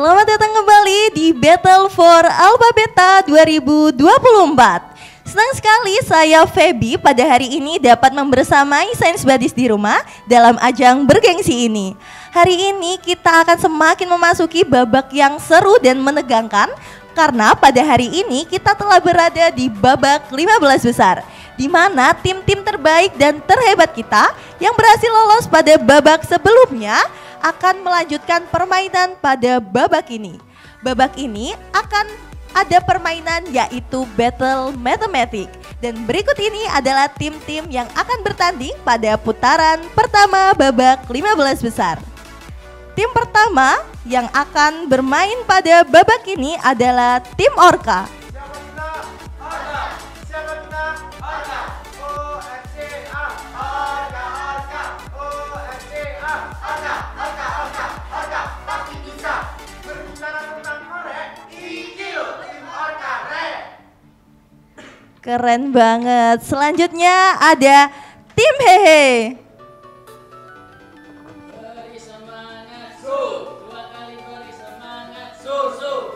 Selamat datang kembali di Battle for Alpha Beta 2024. Senang sekali saya Feby pada hari ini dapat membersamai Sains Buddies di rumah dalam ajang bergengsi ini. Hari ini kita akan semakin memasuki babak yang seru dan menegangkan karena pada hari ini kita telah berada di babak 15 besar, di mana tim-tim terbaik dan terhebat kita yang berhasil lolos pada babak sebelumnya akan melanjutkan permainan pada babak ini. Babak ini akan ada permainan yaitu Battle Matematik. Dan berikut ini adalah tim-tim yang akan bertanding pada putaran pertama babak 15 besar. Tim pertama yang akan bermain pada babak ini adalah tim Orca. Keren banget. Selanjutnya ada tim Hehe. Beri semangat, su. 2 kali beri semangat, su.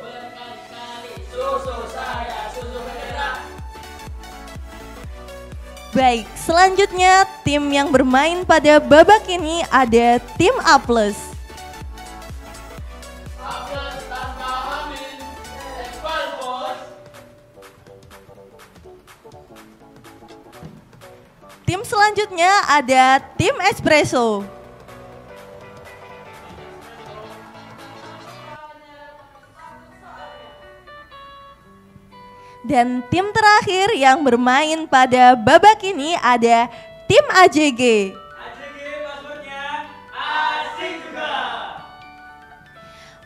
Berkali-kali, su saya, susu bergerak. Baik, selanjutnya tim yang bermain pada babak ini ada tim A+. Tim selanjutnya ada tim Espresso. Dan tim terakhir yang bermain pada babak ini ada tim AJG. AJG passwordnya asik juga.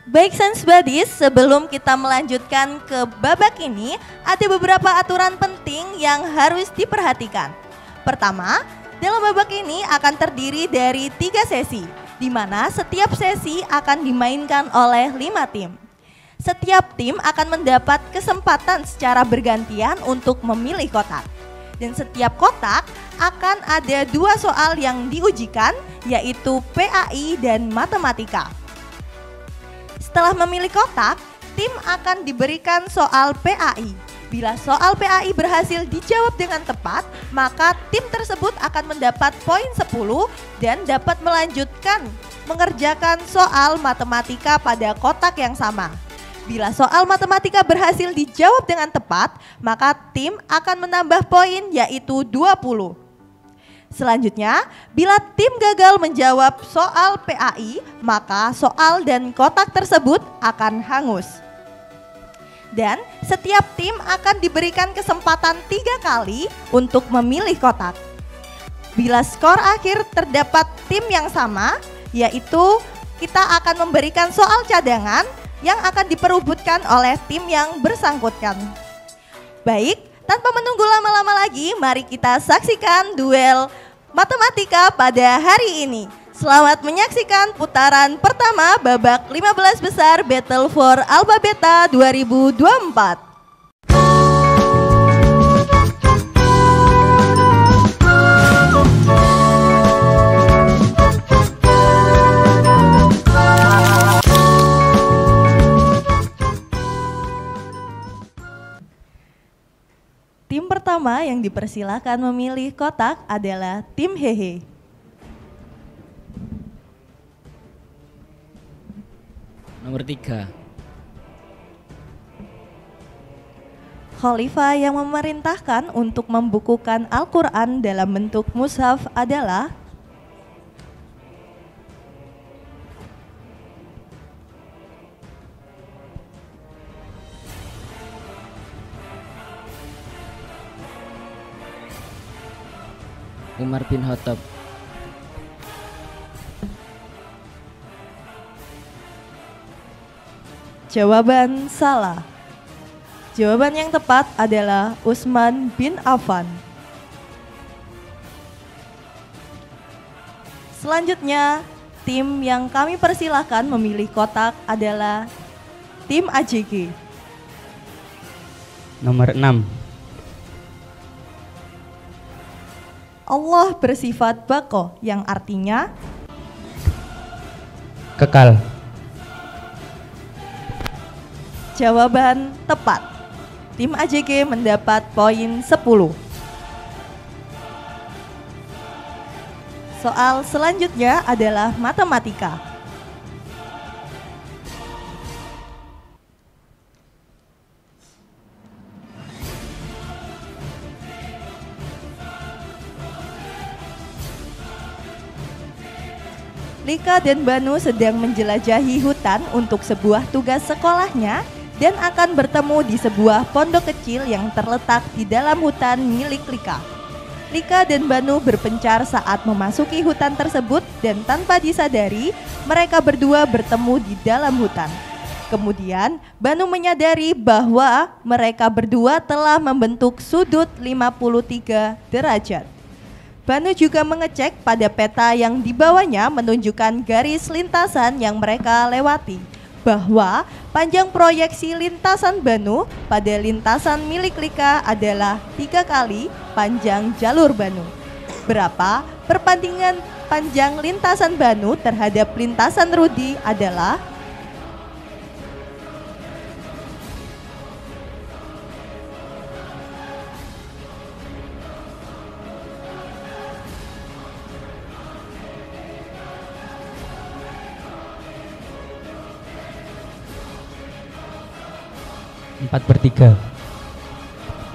Baik Sains Buddies, sebelum kita melanjutkan ke babak ini, ada beberapa aturan penting yang harus diperhatikan. Pertama, dalam babak ini akan terdiri dari 3 sesi, di mana setiap sesi akan dimainkan oleh 5 tim. Setiap tim akan mendapat kesempatan secara bergantian untuk memilih kotak. Dan setiap kotak akan ada 2 soal yang diujikan, yaitu PAI dan Matematika. Setelah memilih kotak, tim akan diberikan soal PAI. Bila soal PAI berhasil dijawab dengan tepat, maka tim tersebut akan mendapat poin 10 dan dapat melanjutkan mengerjakan soal matematika pada kotak yang sama. Bila soal matematika berhasil dijawab dengan tepat, maka tim akan menambah poin yaitu 20. Selanjutnya, bila tim gagal menjawab soal PAI, maka soal dan kotak tersebut akan hangus. Dan setiap tim akan diberikan kesempatan 3 kali untuk memilih kotak. Bila skor akhir terdapat tim yang sama, yaitu kita akan memberikan soal cadangan yang akan diperebutkan oleh tim yang bersangkutan. Baik, tanpa menunggu lama-lama lagi, mari kita saksikan duel matematika pada hari ini. Selamat menyaksikan putaran pertama babak 15 besar Battle for Alpha Beta 2024. Tim pertama yang dipersilakan memilih kotak adalah tim Hehe. Nomor 3. Khalifah yang memerintahkan untuk membukukan Al-Quran dalam bentuk mushaf adalah Umar bin Khattab. Jawaban salah. Jawaban yang tepat adalah Utsman bin Affan. Selanjutnya, tim yang kami persilahkan memilih kotak adalah tim AJG. Nomor 6. Allah bersifat baqo yang artinya Kekal. Jawaban tepat. Tim AJG mendapat poin 10. Soal selanjutnya adalah matematika. Lika dan Banu sedang menjelajahi hutan untuk sebuah tugas sekolahnya dan akan bertemu di sebuah pondok kecil yang terletak di dalam hutan milik Lika. Lika dan Banu berpencar saat memasuki hutan tersebut dan tanpa disadari mereka berdua bertemu di dalam hutan. Kemudian Banu menyadari bahwa mereka berdua telah membentuk sudut 53 derajat. Banu juga mengecek pada peta yang dibawanya menunjukkan garis lintasan yang mereka lewati, bahwa panjang proyeksi lintasan Banu pada lintasan milik Lika adalah 3 kali panjang jalur Banu. Berapa perbandingan panjang lintasan Banu terhadap lintasan Rudi adalah 4/3.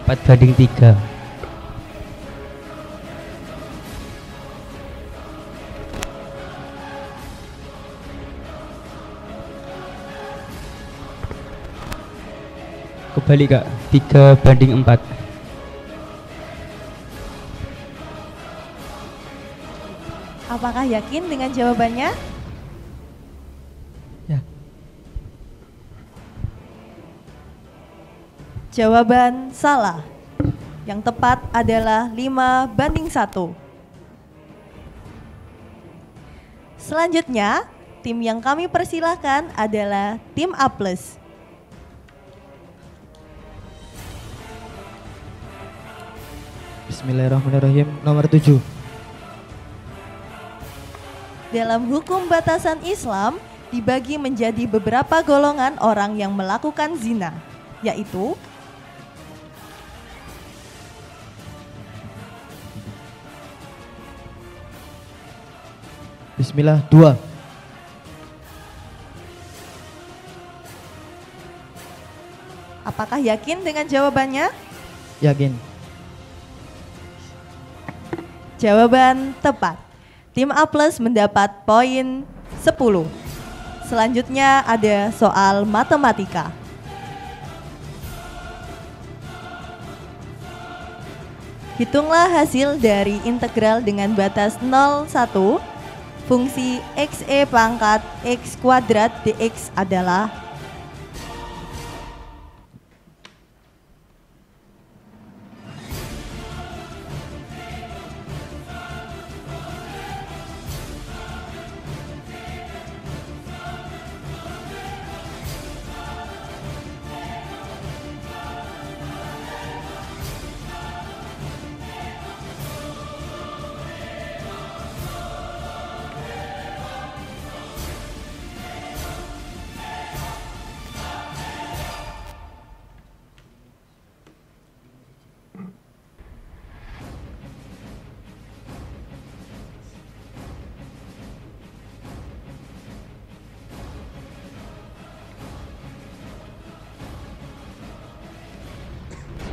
4/3. Kebalik Kak, 3/4. Apakah yakin dengan jawabannya? Ya. Jawaban salah. Yang tepat adalah 5/1. Selanjutnya, tim yang kami persilahkan adalah tim A+. Bismillahirrahmanirrahim. Nomor 7. Dalam hukum batasan Islam dibagi menjadi beberapa golongan orang yang melakukan zina, yaitu Bismillah 2. Apakah yakin dengan jawabannya? Yakin. Jawaban tepat. Tim A+ mendapat poin 10. Selanjutnya ada soal matematika. Hitunglah hasil dari integral dengan batas 0,1 fungsi xe pangkat x kuadrat dx adalah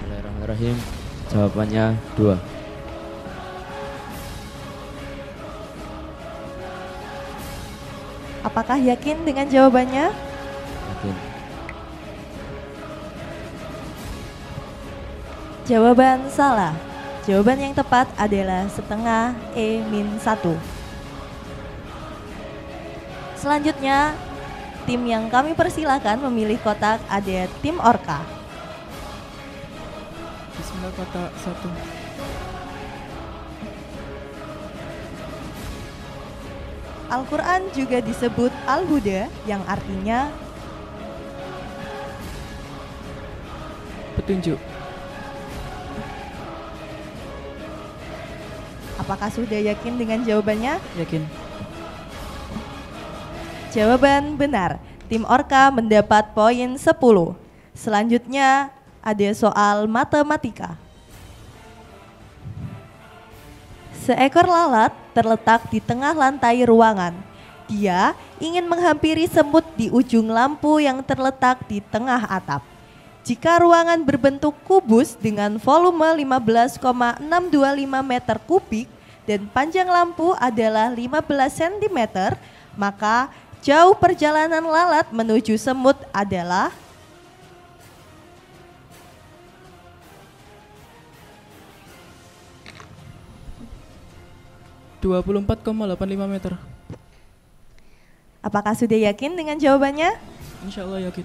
Bismillahirrahmanirrahim. Jawabannya 2. Apakah yakin dengan jawabannya? Yakin. Jawaban salah. Jawaban yang tepat adalah setengah E-1. Selanjutnya, tim yang kami persilakan memilih kotak ada tim Orka. Bismillah kotak 1. Al-Quran juga disebut Al-Huda yang artinya Petunjuk. apakah sudah yakin dengan jawabannya? Yakin. Jawaban benar. Tim Orka mendapat poin 10. Selanjutnya ada soal matematika. Seekor lalat terletak di tengah lantai ruangan. Dia ingin menghampiri semut di ujung lampu yang terletak di tengah atap. Jika ruangan berbentuk kubus dengan volume 15,625 meter kubik dan panjang lampu adalah 15 cm, maka jauh perjalanan lalat menuju semut adalah 24,85 meter. Apakah sudah yakin dengan jawabannya? Insya Allah yakin.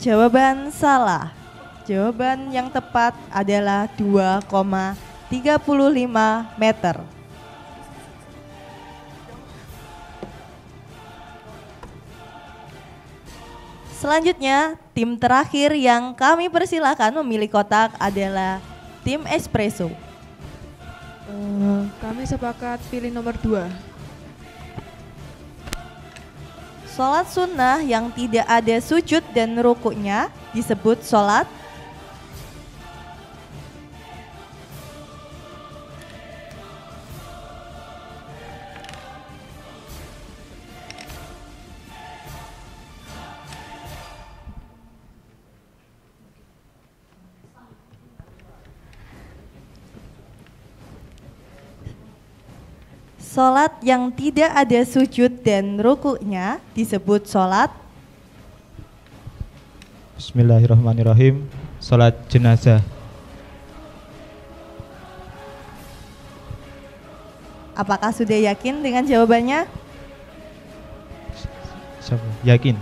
Jawaban salah. Jawaban yang tepat adalah 2,35 meter. Selanjutnya, tim terakhir yang kami persilakan memilih kotak adalah tim Espresso. Kami sepakat pilih nomor 2. Sholat sunnah yang tidak ada sujud dan rukuknya disebut sholat Sholat yang tidak ada sujud dan rukuknya disebut sholat Bismillahirrahmanirrahim. Sholat jenazah. Apakah sudah yakin dengan jawabannya? Yakin.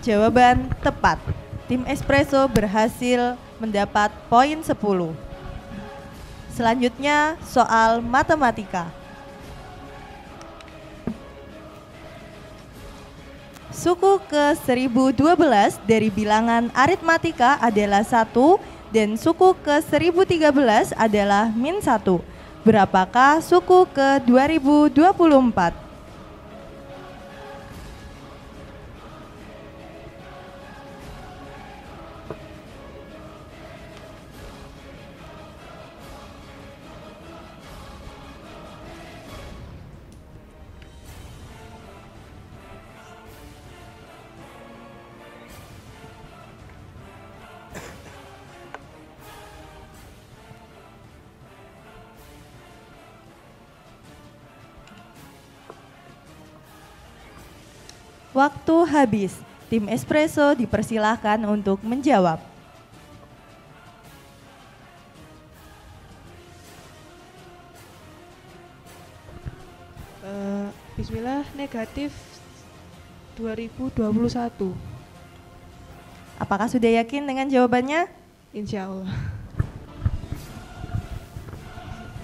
Jawaban tepat. Tim Espresso berhasil mendapat poin 10. Selanjutnya soal matematika. Suku ke 1012 dari bilangan aritmatika adalah 1 dan suku ke 1013 adalah -1. Berapakah suku ke 2024? Waktu habis. Tim Espresso dipersilahkan untuk menjawab. Bismillah, negatif 2021. Apakah sudah yakin dengan jawabannya? Insya Allah.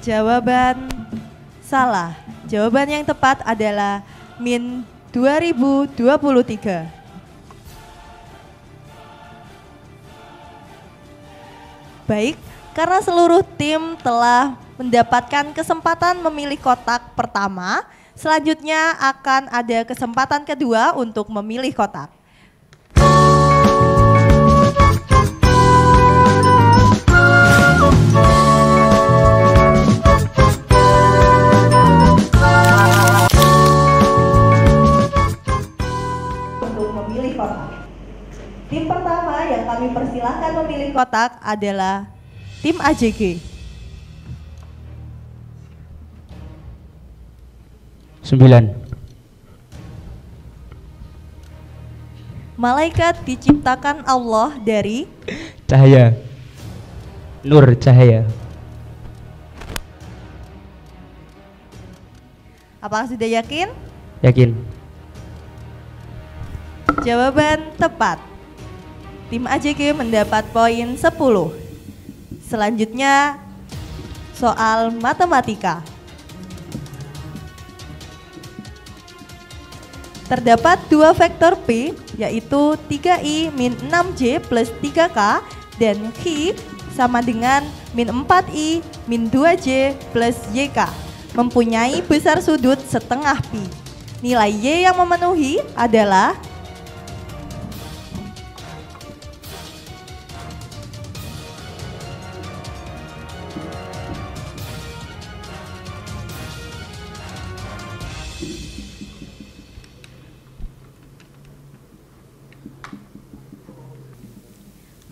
Jawaban salah. Jawaban yang tepat adalah -2023. Baik, karena seluruh tim telah mendapatkan kesempatan memilih kotak pertama, selanjutnya akan ada kesempatan kedua untuk memilih kotak. Tim pertama yang kami persilahkan memilih kotak adalah tim AJG. 9. Malaikat diciptakan Allah dari Cahaya. Nur cahaya. Apakah sudah yakin? Yakin. Jawaban tepat. Tim AJG mendapat poin 10. Selanjutnya soal matematika. Terdapat dua vektor P, yaitu 3i min 6j plus 3k dan Q sama dengan min 4i min 2j plus yk, mempunyai besar sudut setengah pi. Nilai Y yang memenuhi adalah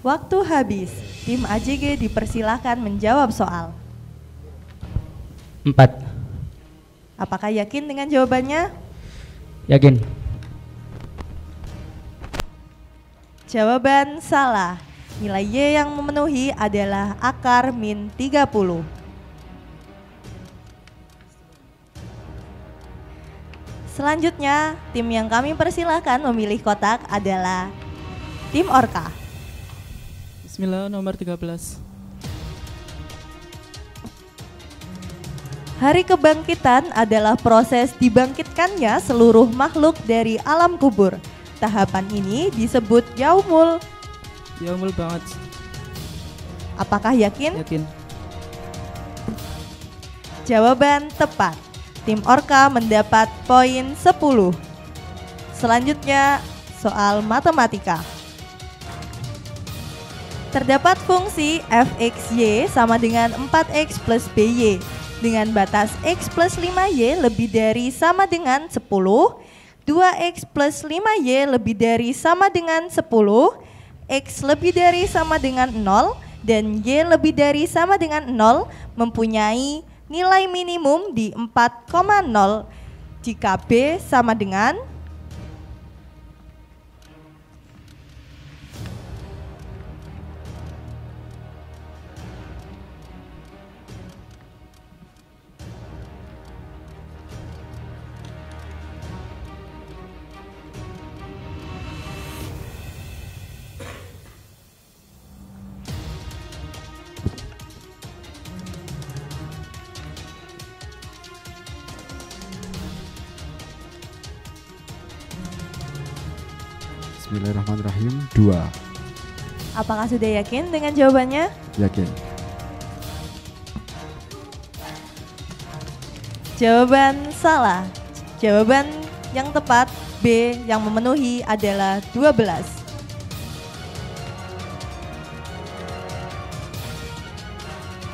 waktu habis. Tim AJG dipersilahkan menjawab soal. 4. Apakah yakin dengan jawabannya? Yakin. Jawaban salah. Nilai Y yang memenuhi adalah akar min 30. Selanjutnya, tim yang kami persilahkan memilih kotak adalah tim Orka. Bismillah nomor 13. Hari kebangkitan adalah proses dibangkitkannya seluruh makhluk dari alam kubur. Tahapan ini disebut yaumul. Yaumul banget. Apakah yakin? Yakin. Jawaban tepat. Tim Orka mendapat poin 10. Selanjutnya, soal matematika. Terdapat fungsi fxy sama dengan 4x plus by dengan batas x plus 5y lebih dari sama dengan 10, 2x plus 5y lebih dari sama dengan 10, x lebih dari sama dengan 0, dan y lebih dari sama dengan 0 mempunyai nilai minimum di 4,0 jika b sama dengan 2. Bismillahirrahmanirrahim. 2. Apakah sudah yakin dengan jawabannya? Yakin. Jawaban salah. Jawaban yang tepat B yang memenuhi adalah 12.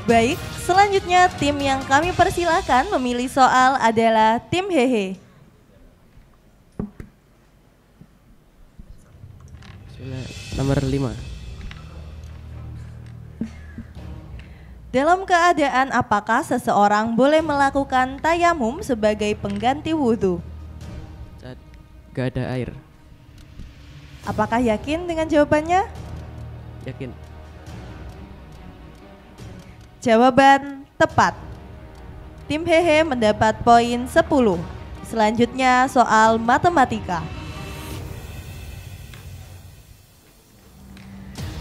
Baik, selanjutnya tim yang kami persilahkan memilih soal adalah tim Hehe. Nomor 5. Dalam keadaan apakah seseorang boleh melakukan tayamum sebagai pengganti wudhu? Gak ada air. Apakah yakin dengan jawabannya? Yakin. Jawaban tepat. Tim Hehe mendapat poin 10. Selanjutnya soal matematika.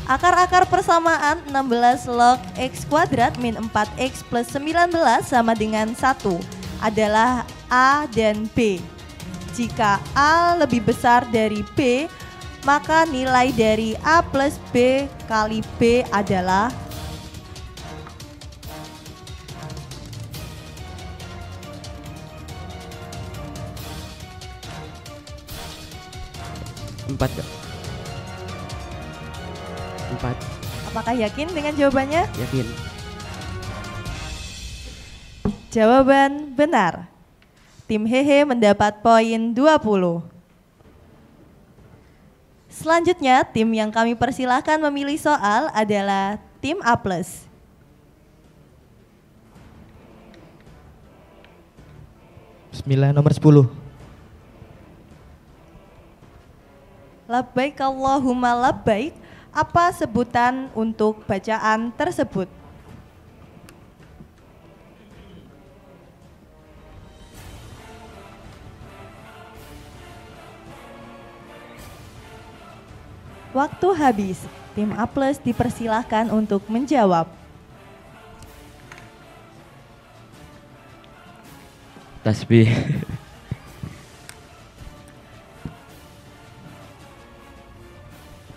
Akar-akar persamaan 16 log x kuadrat min 4x plus 19 sama dengan 1 adalah A dan B. Jika A lebih besar dari B, maka nilai dari A plus B kali B adalah 4 gak? 4. Apakah yakin dengan jawabannya? Yakin. Jawaban benar. Tim Hehe mendapat poin 20. Selanjutnya, tim yang kami persilahkan memilih soal adalah tim A+. Bismillah nomor 10. Labbaik Allahumma labbaik. Apa sebutan untuk bacaan tersebut? Waktu habis. Tim A+ dipersilahkan untuk menjawab. Tasbih.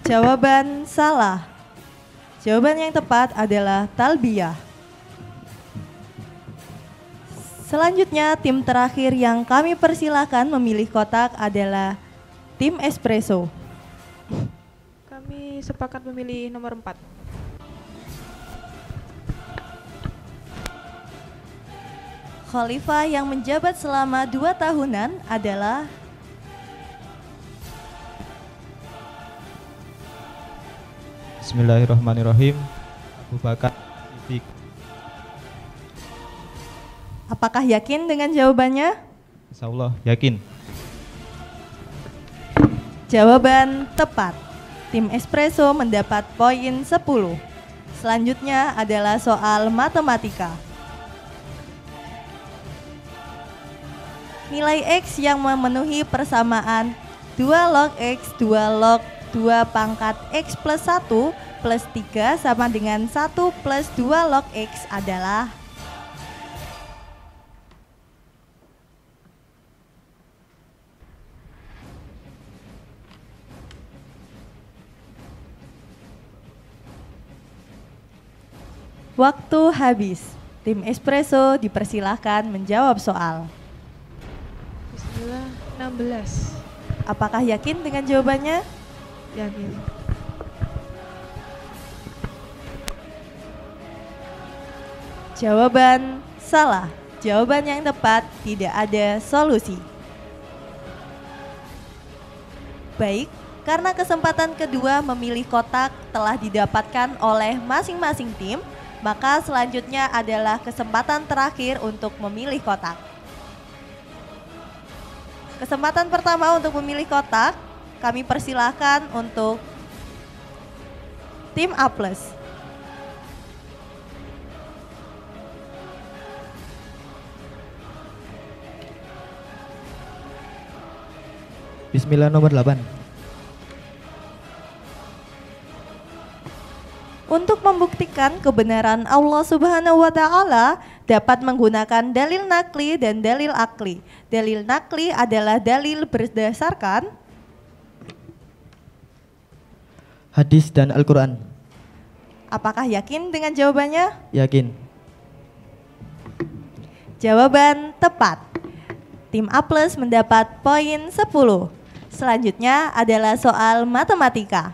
Jawaban salah. Jawaban yang tepat adalah talbiyah. Selanjutnya, tim terakhir yang kami persilahkan memilih kotak adalah tim Espresso. Kami sepakat memilih nomor 4. Khalifah yang menjabat selama 2 tahunan adalah Bismillahirrahmanirrahim. Abu Bakar Siddiq. Apakah yakin dengan jawabannya? Insyaallah yakin. Jawaban tepat. Tim Espresso mendapat poin 10. Selanjutnya adalah soal matematika. Nilai X yang memenuhi persamaan 2 log X 2 log 2 pangkat X plus 1 plus 3 sama dengan 1 plus 2 log X adalah waktu habis. Tim Espresso dipersilahkan menjawab soal. Bismillah, 16. Apakah yakin dengan jawabannya? Yakin. Jawaban salah. Jawaban yang tepat tidak ada solusi. Baik, karena kesempatan kedua memilih kotak telah didapatkan oleh masing-masing tim, maka selanjutnya adalah kesempatan terakhir untuk memilih kotak. Kesempatan pertama untuk memilih kotak, kami persilahkan untuk tim A+. Bismillah nomor 8. Untuk membuktikan kebenaran Allah Subhanahu wa Ta'ala dapat menggunakan dalil nakli dan dalil akli. Dalil nakli adalah dalil berdasarkan hadis dan Al-Quran. Apakah yakin dengan jawabannya? Yakin. Jawaban tepat. Tim A+ mendapat poin 10. Selanjutnya adalah soal matematika.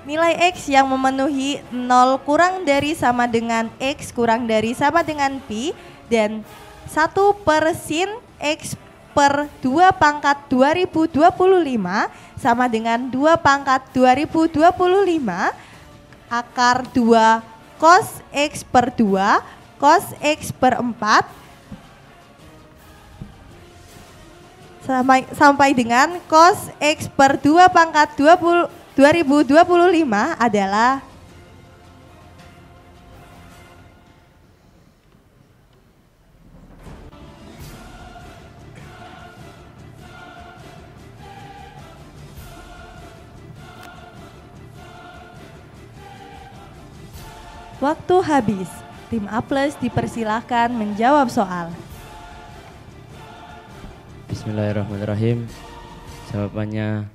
Nilai X yang memenuhi 0 kurang dari sama dengan X kurang dari sama dengan Pi dan 1 per sin X per 2 pangkat 2025 sama dengan 2 pangkat 2025 akar 2 cos X per 2 cos X per 4 sampai dengan cos X per 2 pangkat 2025 adalah waktu habis. Tim A+ dipersilahkan menjawab soal. Bismillahirrahmanirrahim. Jawabannya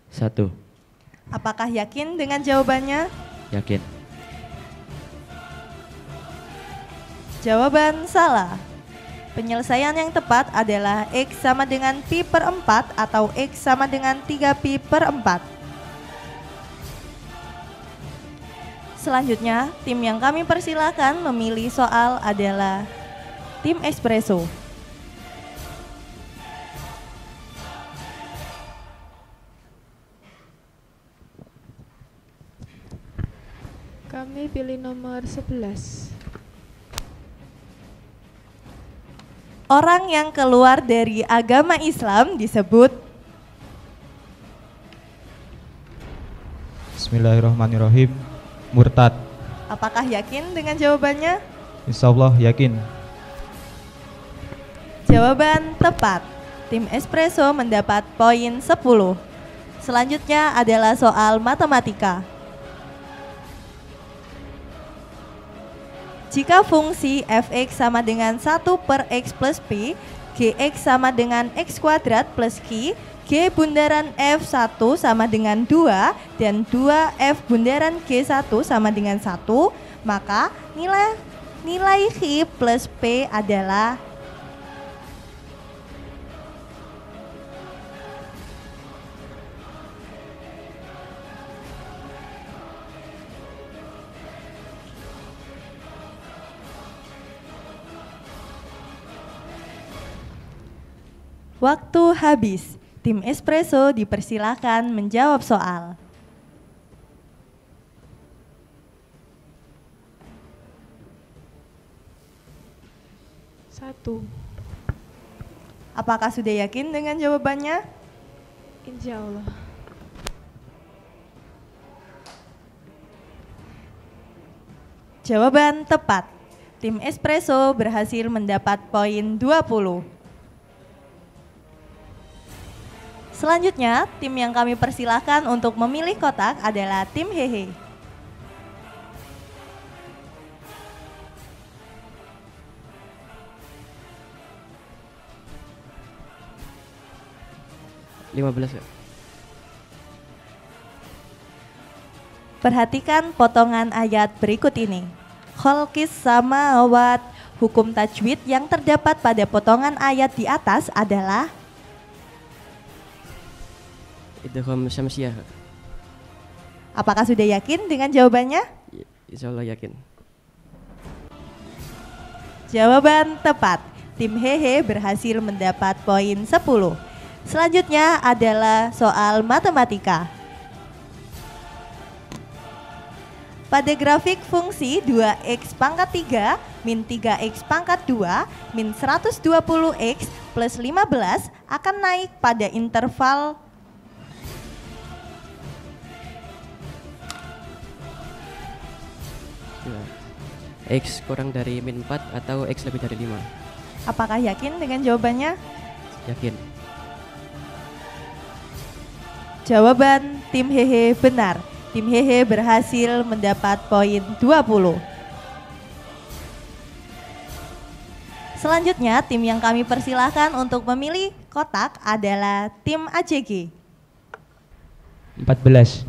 1. Apakah yakin dengan jawabannya? Yakin. Jawaban salah. Penyelesaian yang tepat adalah X sama dengan Pi per 4 atau X sama dengan 3 Pi per 4. Selanjutnya, tim yang kami persilahkan memilih soal adalah tim Espresso. Kami pilih nomor 11. Orang yang keluar dari agama Islam disebut Bismillahirrahmanirrahim. Murtad. Apakah yakin dengan jawabannya? Insyaallah yakin. Jawaban tepat. Tim Espresso mendapat poin 10. Selanjutnya adalah soal matematika. Jika fungsi f(x) sama dengan 1 per x plus p, gx sama dengan x kuadrat plus q G bundaran F1 sama dengan 2 dan 2F bundaran G1 sama dengan 1, maka nilai H plus P adalah waktu habis. Tim Espresso dipersilakan menjawab soal. Satu. Apakah sudah yakin dengan jawabannya? Insya Allah. Jawaban tepat. Tim Espresso berhasil mendapat poin 20. Selanjutnya, tim yang kami persilahkan untuk memilih kotak adalah tim Hehe. Perhatikan potongan ayat berikut ini. Kholqis samawat, hukum tajwid yang terdapat pada potongan ayat di atas adalah Idgham syamsiyah. Apakah sudah yakin dengan jawabannya? Insya Allah yakin. Jawaban tepat. Tim Hehe berhasil mendapat poin 10. Selanjutnya adalah soal matematika. Pada grafik fungsi 2x pangkat 3 min 3x pangkat 2 min 120x plus 15 akan naik pada interval X kurang dari min 4 atau X lebih dari 5. Apakah yakin dengan jawabannya? Yakin. Jawaban tim Hehe benar. Tim Hehe berhasil mendapat poin 20. Selanjutnya, tim yang kami persilahkan untuk memilih kotak adalah tim AJG. 14.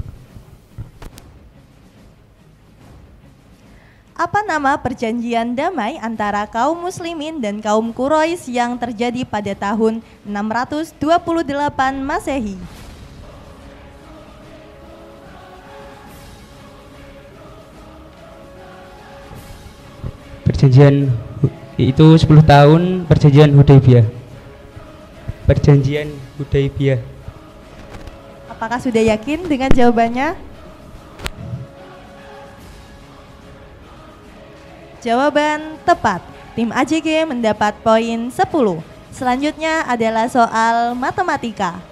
Apa nama perjanjian damai antara kaum muslimin dan kaum Quraisy yang terjadi pada tahun 628 Masehi? Perjanjian itu 10 tahun perjanjian Hudaybiyah. Perjanjian Hudaybiyah. Apakah sudah yakin dengan jawabannya? Jawaban tepat. Tim AJG mendapat poin 10. Selanjutnya adalah soal matematika.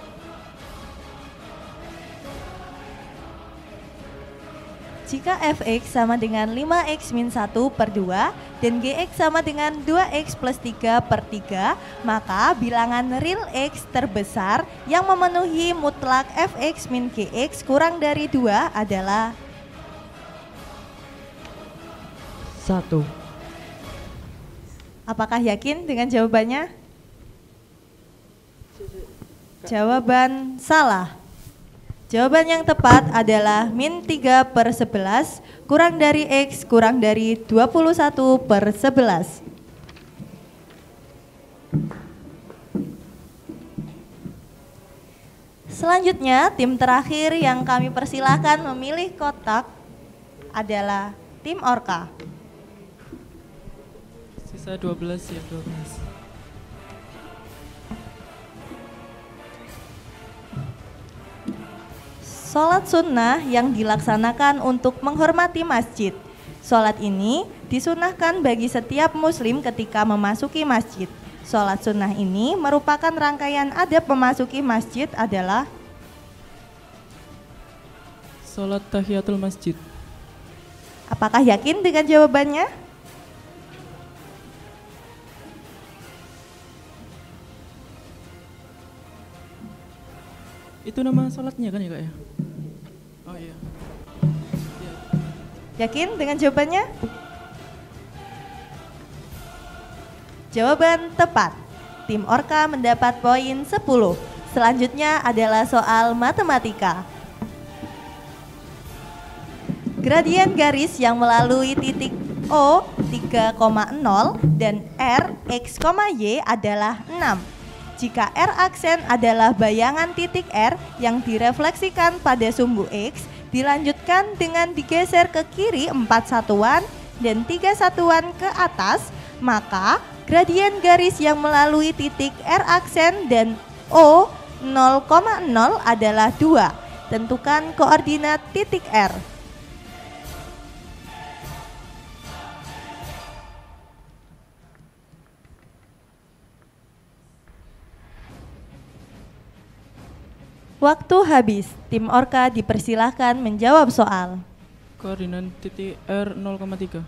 Jika fx sama dengan 5x min 1 per 2 dan gx sama dengan 2x plus 3 per 3, maka bilangan real x terbesar yang memenuhi mutlak fx min gx kurang dari 2 adalah 1. Apakah yakin dengan jawabannya? Jawaban salah. Jawaban yang tepat adalah min 3 per 11 kurang dari X kurang dari 21 per 11. Selanjutnya, tim terakhir yang kami persilahkan memilih kotak adalah tim Orka. Sisa 12 ya, 12. Sholat sunnah yang dilaksanakan untuk menghormati masjid. Sholat ini disunahkan bagi setiap muslim ketika memasuki masjid. Sholat sunnah ini merupakan rangkaian adab memasuki masjid adalah Sholat tahiyatul masjid. Apakah yakin dengan jawabannya? Itu nama sholatnya kan ya kak ya? Oh iya. Yakin dengan jawabannya? Jawaban tepat. Tim Orka mendapat poin 10. Selanjutnya adalah soal matematika. Gradien garis yang melalui titik O 3,0 dan R X, Y adalah 6. Jika R aksen adalah bayangan titik R yang direfleksikan pada sumbu X, dilanjutkan dengan digeser ke kiri 4 satuan dan 3 satuan ke atas, maka gradien garis yang melalui titik R aksen dan O 0,0 adalah 2. Tentukan koordinat titik R. Waktu habis, tim Orka dipersilahkan menjawab soal. Koordinat titik R 0,3.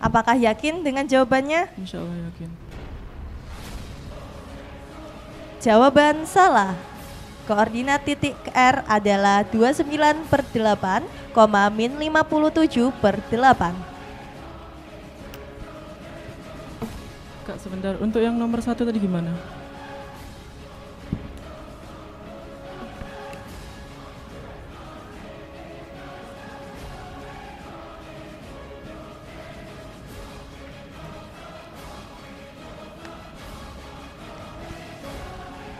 Apakah yakin dengan jawabannya? Insya Allah yakin. Jawaban salah. Koordinat titik R adalah 29/8, min 57/8. Kak sebentar, untuk yang nomor 1 tadi gimana?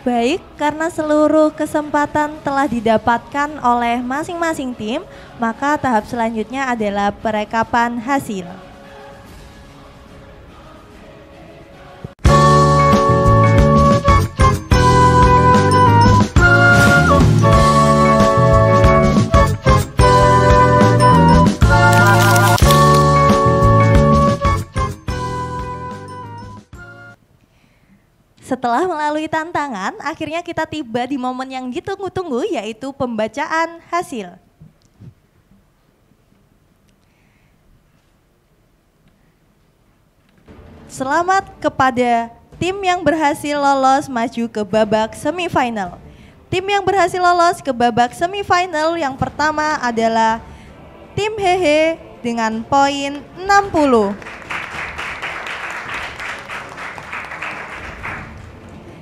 Baik, karena seluruh kesempatan telah didapatkan oleh masing-masing tim, maka tahap selanjutnya adalah perekapan hasil. Setelah melalui tantangan, akhirnya kita tiba di momen yang ditunggu-tunggu, yaitu pembacaan hasil. Selamat kepada tim yang berhasil lolos maju ke babak semifinal. Tim yang berhasil lolos ke babak semifinal yang pertama adalah tim Hehe dengan poin 60.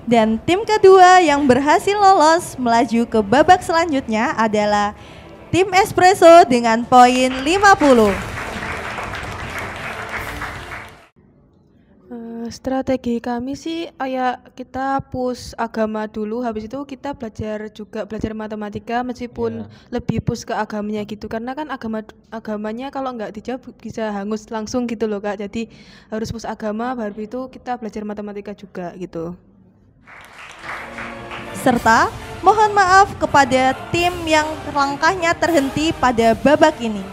Dan tim kedua yang berhasil lolos melaju ke babak selanjutnya adalah tim Espresso dengan poin 50. Strategi kami sih kayak kita push agama dulu, habis itu kita belajar matematika meskipun lebih push ke agamanya gitu, karena kan agamanya kalau nggak dijawab bisa hangus langsung gitu loh Kak, jadi harus push agama baru itu kita belajar matematika juga gitu. Serta mohon maaf kepada tim yang langkahnya terhenti pada babak ini.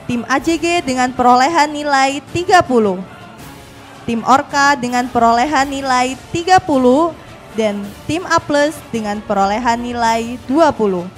Tim AJG dengan perolehan nilai 30. Tim Orka dengan perolehan nilai 30 dan tim A+ dengan perolehan nilai 20.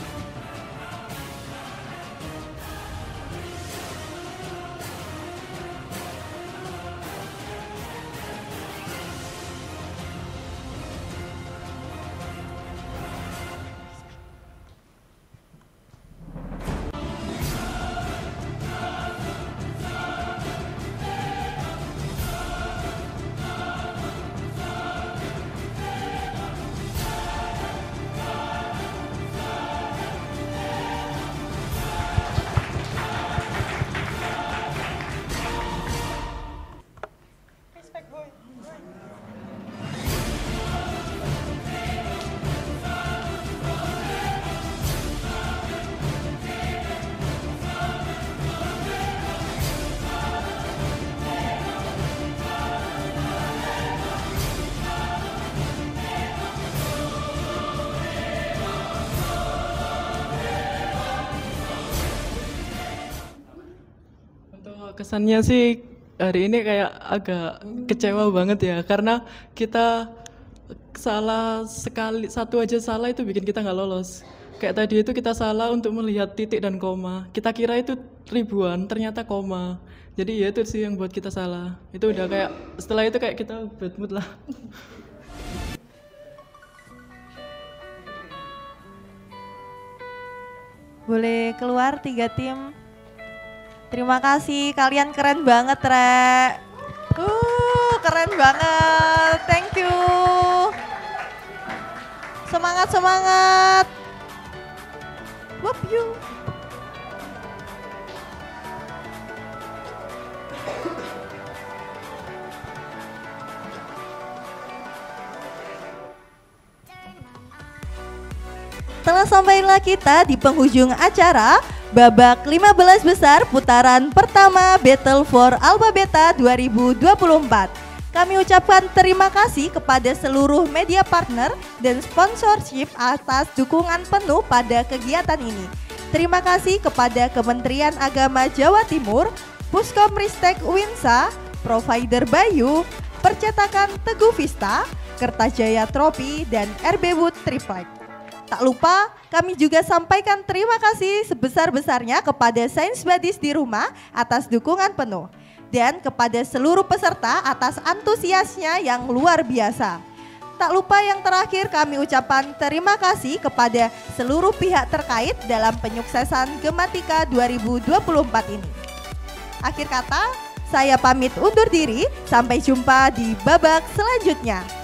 Kesannya sih hari ini kayak agak kecewa banget ya, karena kita salah sekali, satu aja salah itu bikin kita nggak lolos. Kayak tadi itu kita salah untuk melihat titik dan koma, kita kira itu ribuan, ternyata koma. Jadi ya itu sih yang buat kita salah. Itu udah kayak, setelah itu kayak kita bad mood lah. Boleh keluar 3 tim. Terima kasih, kalian keren banget, Re. Keren banget, thank you. semangat semangat. Whoop you. Telah sampailah kita di penghujung acara babak 15 besar putaran pertama Battle for Alpha Beta 2024. Kami ucapkan terima kasih kepada seluruh media partner dan sponsorship atas dukungan penuh pada kegiatan ini. Terima kasih kepada Kementerian Agama Jawa Timur, Puskom Ristek Winsa, Provider Bayu, Percetakan Teguh Vista, Kertajaya Tropi, dan RB Wood Triplek. Tak lupa, kami juga sampaikan terima kasih sebesar-besarnya kepada Sains Badis di rumah atas dukungan penuh. Dan kepada seluruh peserta atas antusiasnya yang luar biasa. Tak lupa yang terakhir kami ucapkan terima kasih kepada seluruh pihak terkait dalam penyuksesan Gematika 2024 ini. Akhir kata, saya pamit undur diri, sampai jumpa di babak selanjutnya.